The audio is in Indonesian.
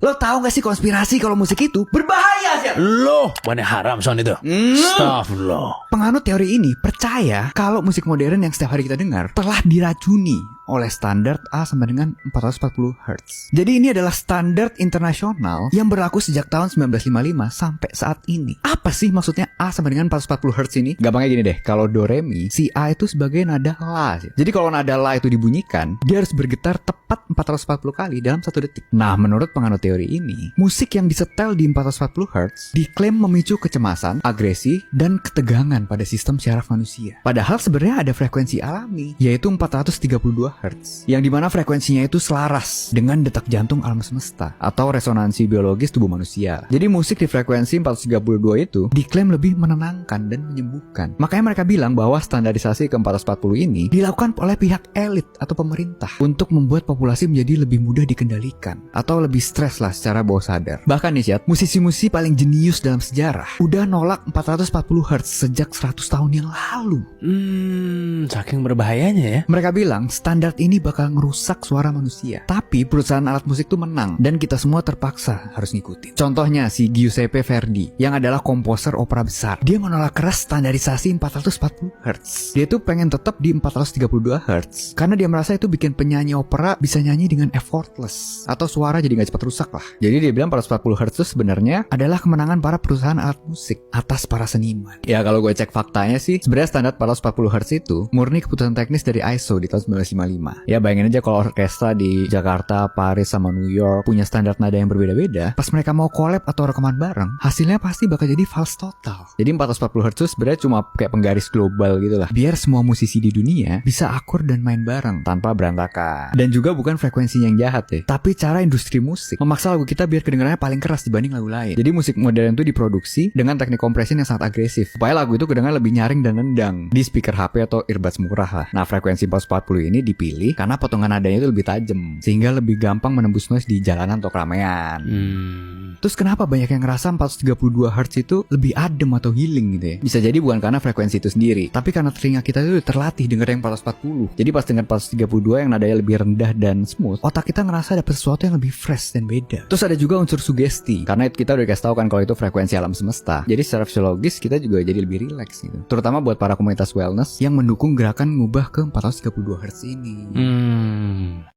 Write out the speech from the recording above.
Lo tahu gak sih konspirasi kalau musik itu berbahaya sih? Loh, mana haram sound itu? Astagfirullah. Penganut teori ini percaya kalau musik modern yang setiap hari kita dengar telah diracuni oleh standar A sama dengan 440 Hz. Jadi ini adalah standar internasional yang berlaku sejak tahun 1955 sampai saat ini. Apa sih maksudnya A sama dengan 440 Hz ini? Gampangnya gini deh, kalau do re mi, si A itu sebagai nada la. Jadi kalau nada la itu dibunyikan, dia harus bergetar tepat 440 kali dalam 1 detik. Nah, menurut penganut teori ini, musik yang disetel di 440 Hz diklaim memicu kecemasan, agresi, dan ketegangan pada sistem syaraf manusia. Padahal sebenarnya ada frekuensi alami, yaitu 432 Hz, yang dimana frekuensinya itu selaras dengan detak jantung alam semesta atau resonansi biologis tubuh manusia. Jadi musik di frekuensi 432 itu diklaim lebih menenangkan dan menyembuhkan. Makanya mereka bilang bahwa standarisasi ke 440 ini dilakukan oleh pihak elit atau pemerintah untuk membuat populasi menjadi lebih mudah dikendalikan atau lebih stres lah secara bawah sadar. Bahkan nih Syat, musisi-musisi paling jenius dalam sejarah udah nolak 440 Hz sejak 100 tahun yang lalu. Saking berbahayanya ya. Mereka bilang standar ini bakal ngerusak suara manusia. Tapi perusahaan alat musik tuh menang dan kita semua terpaksa harus ngikutin. Contohnya si Giuseppe Verdi yang adalah komposer opera besar. Dia menolak keras standarisasi 440 Hz. Dia tuh pengen tetap di 432 Hz karena dia merasa itu bikin penyanyi opera bisa nyanyi dengan effortless atau suara jadi gak cepat rusak lah. Jadi dia bilang 440 Hz itu sebenarnya adalah kemenangan para perusahaan alat musik atas para seniman. Ya kalau gue cek faktanya sih sebenarnya standar 440 Hz itu murni keputusan teknis dari ISO di tahun 1955. Ya bayangin aja kalau orkestra di Jakarta, Paris, sama New York punya standar nada yang berbeda-beda, pas mereka mau collab atau rekaman bareng, hasilnya pasti bakal jadi fals total. Jadi 440 Hz sebenarnya cuma kayak penggaris global gitu lah, biar semua musisi di dunia bisa akur dan main bareng tanpa berantakan. Dan juga bukan frekuensinya yang jahat ya, tapi cara industri musik memaksa lagu kita biar kedengarannya paling keras dibanding lagu lain. Jadi musik modern itu diproduksi dengan teknik compression yang sangat agresif, supaya lagu itu kedengaran lebih nyaring dan nendang di speaker HP atau earbuds murah lah. Nah, frekuensi 440 ini dipilih karena potongan nadanya itu lebih tajam, sehingga lebih gampang menembus noise di jalanan atau keramaian. Terus kenapa banyak yang ngerasa 432 Hz itu lebih adem atau healing gitu ya? Bisa jadi bukan karena frekuensi itu sendiri, tapi karena telinga kita itu terlatih denger yang 440. Jadi pas denger 432 yang nadanya lebih rendah dan smooth, otak kita ngerasa dapet sesuatu yang lebih fresh dan beda. Terus ada juga unsur sugesti, karena kita udah dikasih tahu kan kalau itu frekuensi alam semesta. Jadi secara fisiologis kita juga jadi lebih relax gitu. Terutama buat para komunitas wellness yang mendukung gerakan ngubah ke 432 Hz ini.